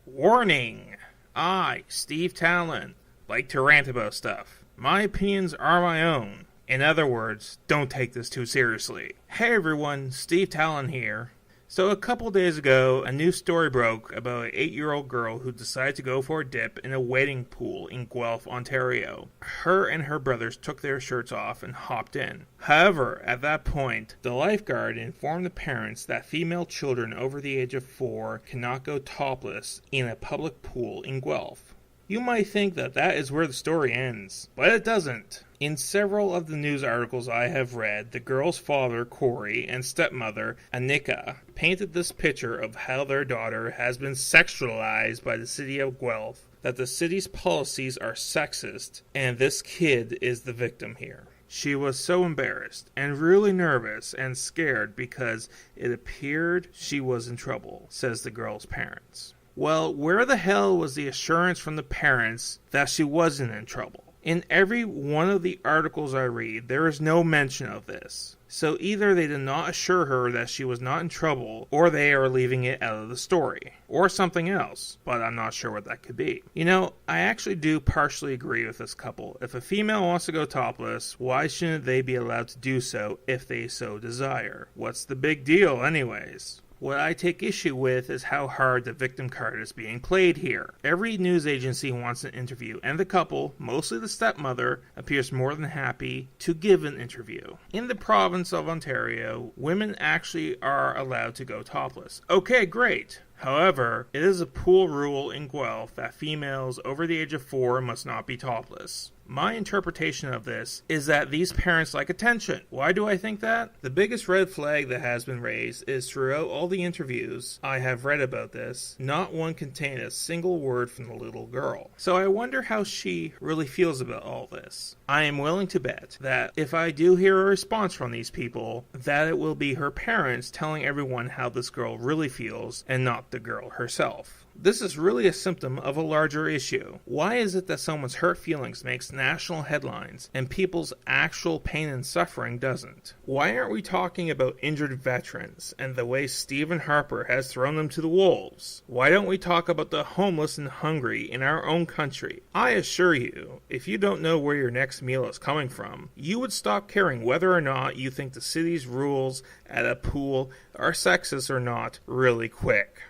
Warning! I, Steve Talon, like to rant about stuff. My opinions are my own. In other words, don't take this too seriously. Hey everyone, Steve Talon here. So a couple days ago, a new story broke about an 8-year-old girl who decided to go for a dip in a wading pool in Guelph, Ontario. Her and her brothers took their shirts off and hopped in. However, at that point, the lifeguard informed the parents that female children over the age of 4 cannot go topless in a public pool in Guelph. You might think that that is where the story ends, but it doesn't. In several of the news articles I have read, the girl's father, Corey, and stepmother, Anika, painted this picture of how their daughter has been sexualized by the city of Guelph, that the city's policies are sexist, and this kid is the victim here. She was so embarrassed and really nervous and scared because it appeared she was in trouble, says the girl's parents. Well, where the hell was the assurance from the parents that she wasn't in trouble? In every one of the articles I read, there is no mention of this. So either they did not assure her that she was not in trouble, or they are leaving it out of the story. Or something else, but I'm not sure what that could be. You know, I actually do partially agree with this couple. If a female wants to go topless, why shouldn't they be allowed to do so if they so desire? What's the big deal anyways? What I take issue with is how hard the victim card is being played here. Every news agency wants an interview, and the couple, mostly the stepmother, appears more than happy to give an interview. In the province of Ontario, women actually are allowed to go topless. Okay, great. However, it is a pool rule in Guelph that females over the age of 4 must not be topless. My interpretation of this is that these parents like attention. Why do I think that? The biggest red flag that has been raised is throughout all the interviews I have read about this, not one contained a single word from the little girl. So I wonder how she really feels about all this. I am willing to bet that if I do hear a response from these people, that it will be her parents telling everyone how this girl really feels and not the girl herself. This is really a symptom of a larger issue. Why is it that someone's hurt feelings makes national headlines and people's actual pain and suffering doesn't? Why aren't we talking about injured veterans and the way Stephen Harper has thrown them to the wolves? Why don't we talk about the homeless and hungry in our own country? I assure you, if you don't know where your next meal is coming from, you would stop caring whether or not you think the city's rules at a pool are sexist or not really quick.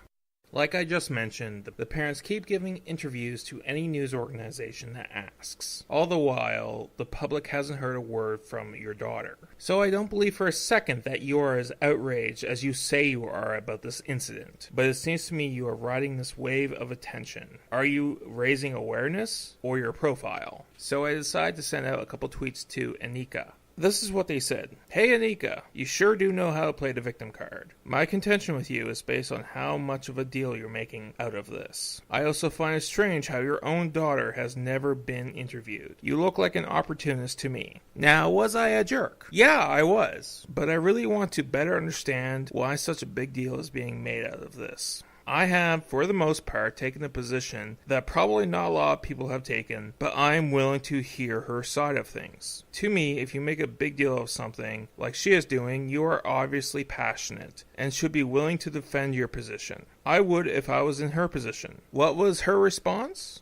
Like I just mentioned, the parents keep giving interviews to any news organization that asks. All the while, the public hasn't heard a word from your daughter. So I don't believe for a second that you are as outraged as you say you are about this incident. But it seems to me you are riding this wave of attention. Are you raising awareness or your profile? So I decided to send out a couple tweets to Anika. This is what they said. Hey Anika, you sure do know how to play the victim card. My contention with you is based on how much of a deal you're making out of this. I also find it strange how your own daughter has never been interviewed. You look like an opportunist to me. Now, was I a jerk? Yeah, I was. But I really want to better understand why such a big deal is being made out of this. I have, for the most part, taken the position that probably not a lot of people have taken, but I am willing to hear her side of things. To me, if you make a big deal of something, like she is doing, you are obviously passionate, and should be willing to defend your position. I would if I was in her position. What was her response?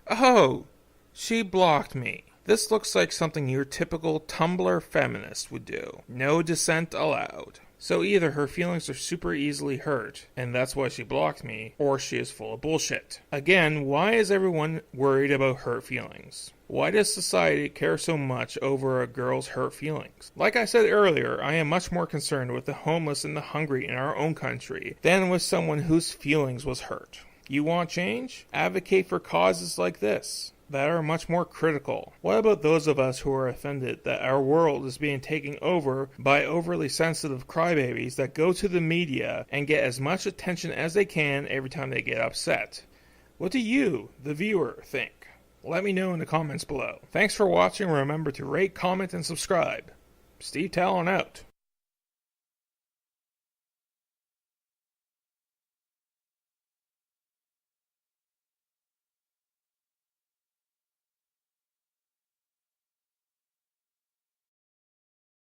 Oh, she blocked me. This looks like something your typical Tumblr feminist would do. No dissent allowed. So either her feelings are super easily hurt, and that's why she blocked me, or she is full of bullshit. Again, why is everyone worried about hurt feelings? Why does society care so much over a girl's hurt feelings? Like I said earlier, I am much more concerned with the homeless and the hungry in our own country than with someone whose feelings was hurt. You want change? Advocate for causes like this that are much more critical. What about those of us who are offended that our world is being taken over by overly sensitive crybabies that go to the media and get as much attention as they can every time they get upset? What do you, the viewer, think? Let me know in the comments below. Thanks for watching. Remember to rate, comment, and subscribe. Steve Talon out.